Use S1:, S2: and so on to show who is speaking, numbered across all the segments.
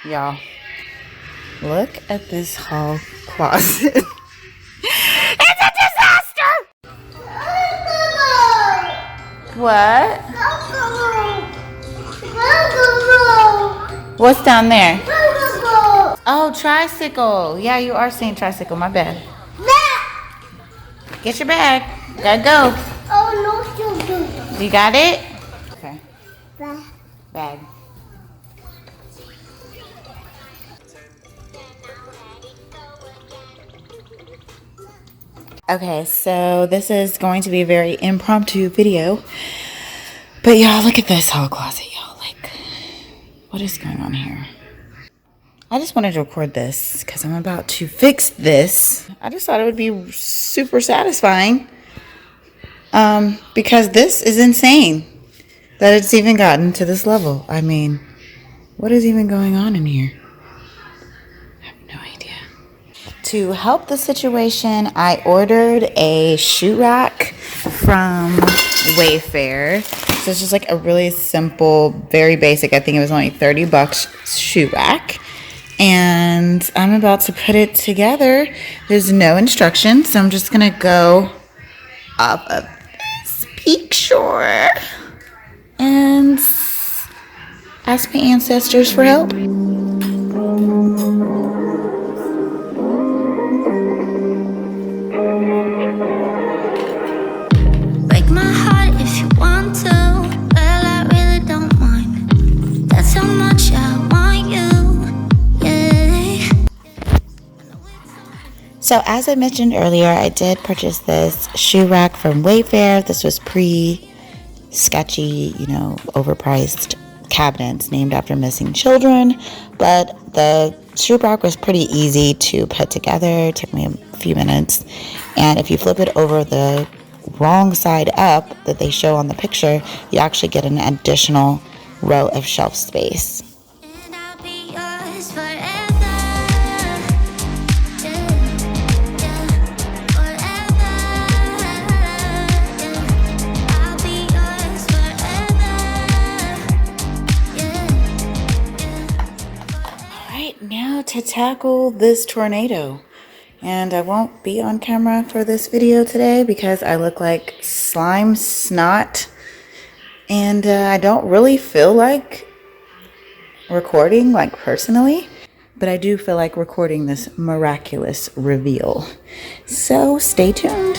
S1: Y'all, look at this hall closet. It's a disaster! What? What's down there? Oh, tricycle. Yeah, you are saying tricycle. My bad. Get your bag. Gotta go. Oh, no, you got it? Okay. Bag. Okay, so this is going to be a very impromptu video. But y'all, look at this hall closet, y'all. Like, what is going on here? I just wanted to record this because I'm about to fix this. I just thought it would be super satisfying. Because this is insane that it's even gotten to this level. I mean, what is even going on in here? I have no idea. To help the situation, I ordered a shoe rack from Wayfair. So it's just like a really simple, very basic, I think it was only $30 shoe rack. And I'm about to put it together. There's no instructions, so I'm just gonna go up of this peak shore and ask my ancestors for help.
S2: Break my heart if you want to. Well, I really don't mind. That's how much I want you. Yeah.
S1: So as I mentioned earlier, I did purchase this shoe rack from Wayfair. This was sketchy, overpriced cabinets named after missing children. But the shoe rack was pretty easy to put together. It took me a few minutes. And if you flip it over the wrong side up that they show on the picture, you actually get an additional row of shelf space.
S2: And I'll be yours forever. Yeah, yeah, forever. Yeah, I'll be yours forever. Yeah.
S1: All right, now to tackle this tornado. And I won't be on camera for this video today because I look like slime snot. And I don't really feel like recording, like personally. But I do feel like recording this miraculous reveal. So stay tuned.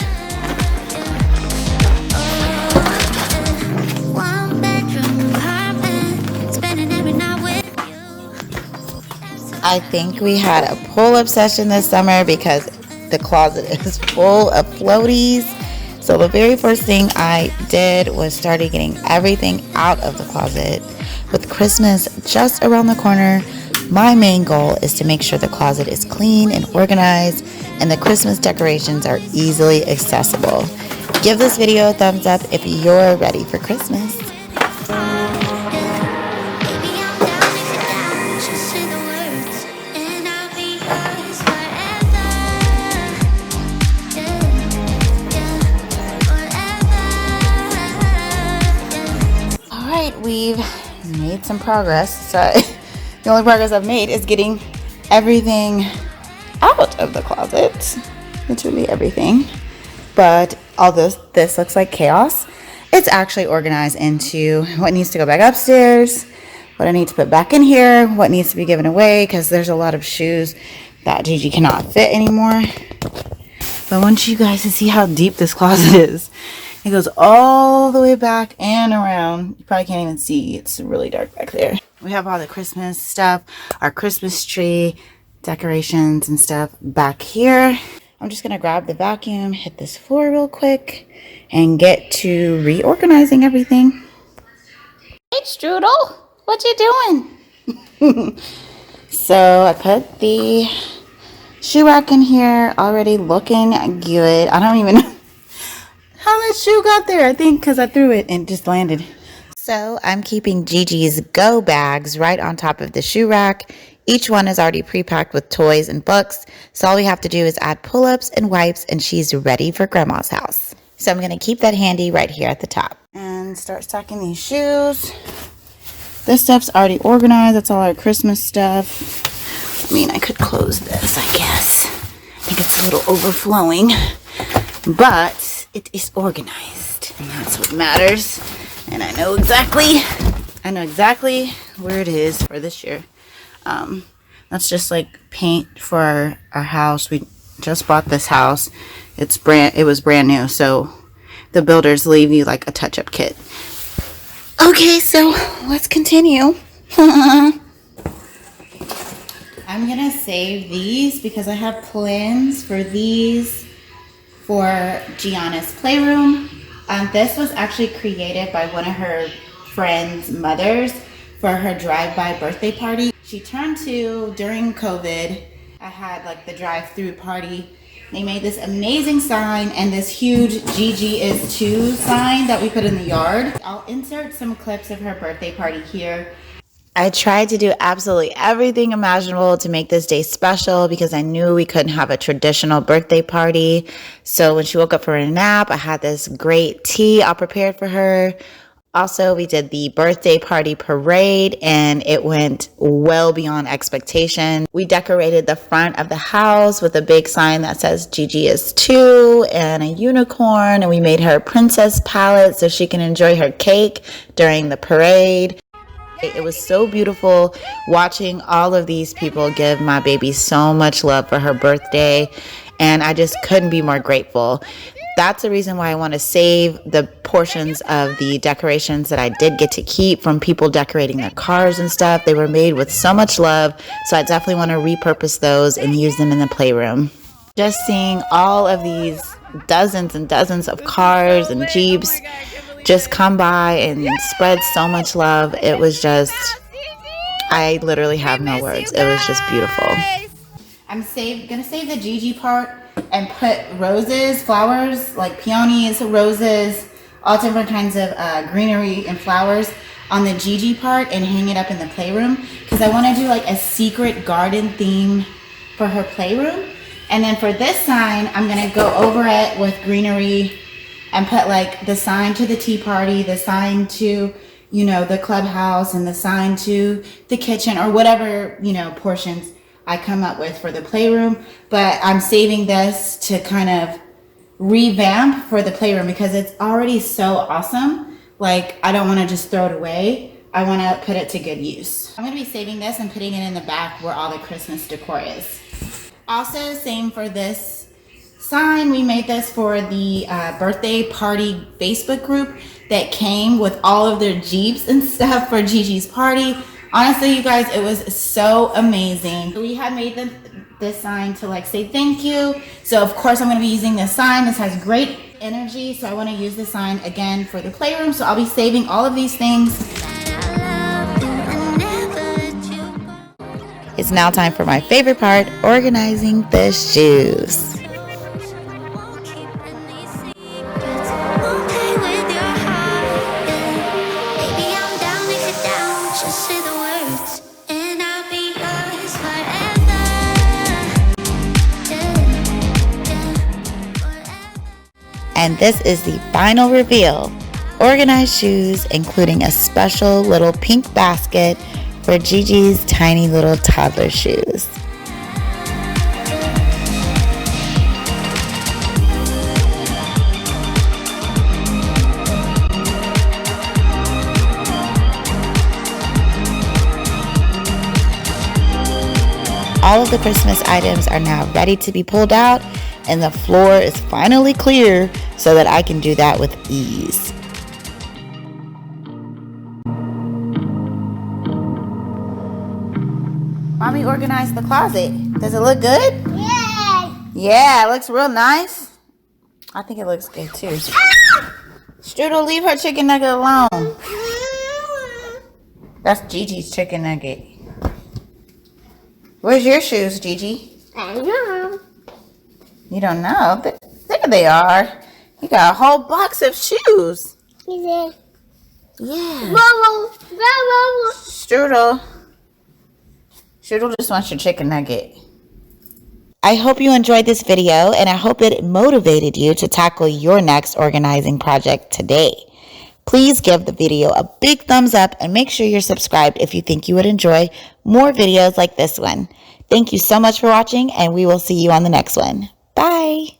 S2: One bedroom apartment, spending every night with you.
S1: I think we had a pull-up session this summer because the closet is full of floaties. So the very first thing I did was started getting everything out of the closet. With Christmas just around the corner, my main goal is to make sure the closet is clean and organized and the Christmas decorations are easily accessible. Give this video a thumbs up if you're ready for Christmas. We've made some progress. So the only progress I've made is getting everything out of the closet. Literally everything. But although this looks like chaos, it's actually organized into what needs to go back upstairs, what I need to put back in here, what needs to be given away, because there's a lot of shoes that Gigi cannot fit anymore. But I want you guys to see how deep this closet is. It goes all the way back and around. You probably can't even see. It's really dark back there. We have all the Christmas stuff, our Christmas tree decorations and stuff back here. I'm just going to grab the vacuum, hit this floor real quick, and get to reorganizing everything. Hey, Strudel, what you doing? So I put the shoe rack in here, already looking good. I don't even know how that shoe got there. I think because I threw it and just landed. So I'm keeping Gigi's go bags right on top of the shoe rack. Each one is already pre-packed with toys and books. So all we have to do is add pull-ups and wipes and she's ready for grandma's house. So I'm going to keep that handy right here at the top. And start stacking these shoes. This stuff's already organized. That's all our Christmas stuff. I mean, I could close this, I guess. I think it's a little overflowing, but it is organized, and that's what matters. And I know exactly where it is for this year. That's just like paint for our house. We just bought this house. It was brand new, so the builders leave you like a touch-up kit. Okay, so let's continue. I'm gonna save these because I have plans for these for Gianna's playroom. This was actually created by one of her friend's mothers for her drive-by birthday party. She turned 2 during COVID. I had like the drive-through party. They made this amazing sign and this huge Gigi is 2 sign that we put in the yard. I'll insert some clips of her birthday party here. I tried to do absolutely everything imaginable to make this day special because I knew we couldn't have a traditional birthday party. So when she woke up for a nap, I had this great tea all prepared for her. Also, we did the birthday party parade and it went well beyond expectation. We decorated the front of the house with a big sign that says Gigi is 2 and a unicorn, and we made her a princess palette so she can enjoy her cake during the parade. It was so beautiful watching all of these people give my baby so much love for her birthday, and I just couldn't be more grateful. That's the reason why I want to save the portions of the decorations that I did get to keep from people decorating their cars and stuff. They were made with so much love, so I definitely want to repurpose those and use them in the playroom. Just seeing all of these dozens and dozens of cars and Jeeps just come by and spread so much love. It was just, I literally have no words. It was just beautiful. I'm gonna save the Gigi part and put roses, flowers, like peonies, roses, all different kinds of greenery and flowers on the Gigi part and hang it up in the playroom because I want to do like a secret garden theme for her playroom. And then for this sign, I'm gonna go over it with greenery and put like the sign to the tea party, the sign to, you know, the clubhouse, and the sign to the kitchen, or whatever, you know, portions I come up with for the playroom. But I'm saving this to kind of revamp for the playroom because it's already so awesome. Like, I don't want to just throw it away. I want to put it to good use. I'm going to be saving this and putting it in the back where all the Christmas decor is. Also, same for this sign. We made this for the birthday party Facebook group that came with all of their Jeeps and stuff for Gigi's party. Honestly, you guys, it was so amazing. We had made this sign to like say thank you. So of course I'm going to be using this sign. This has great energy, so I want to use the sign again for the playroom. So I'll be saving all of these things. It's now time for my favorite part, organizing the shoes. And this is the final reveal. Organized shoes, including a special little pink basket for Gigi's tiny little toddler shoes. All of the Christmas items are now ready to be pulled out, and the floor is finally clear so that I can do that with ease. Mommy organized the closet. Does it look good?
S3: Yeah.
S1: Yeah, it looks real nice. I think it looks good too. Strudel, leave her chicken nugget alone. That's Gigi's chicken nugget. Where's your shoes, Gigi?
S3: I don't know.
S1: You don't know? There they are. You got a whole box of shoes.
S3: Yeah.
S1: Yeah.
S3: Mama.
S1: Strudel just wants your chicken nugget. I hope you enjoyed this video, and I hope it motivated you to tackle your next organizing project today. Please give the video a big thumbs up and make sure you're subscribed if you think you would enjoy more videos like this one. Thank you so much for watching, and we will see you on the next one. Bye.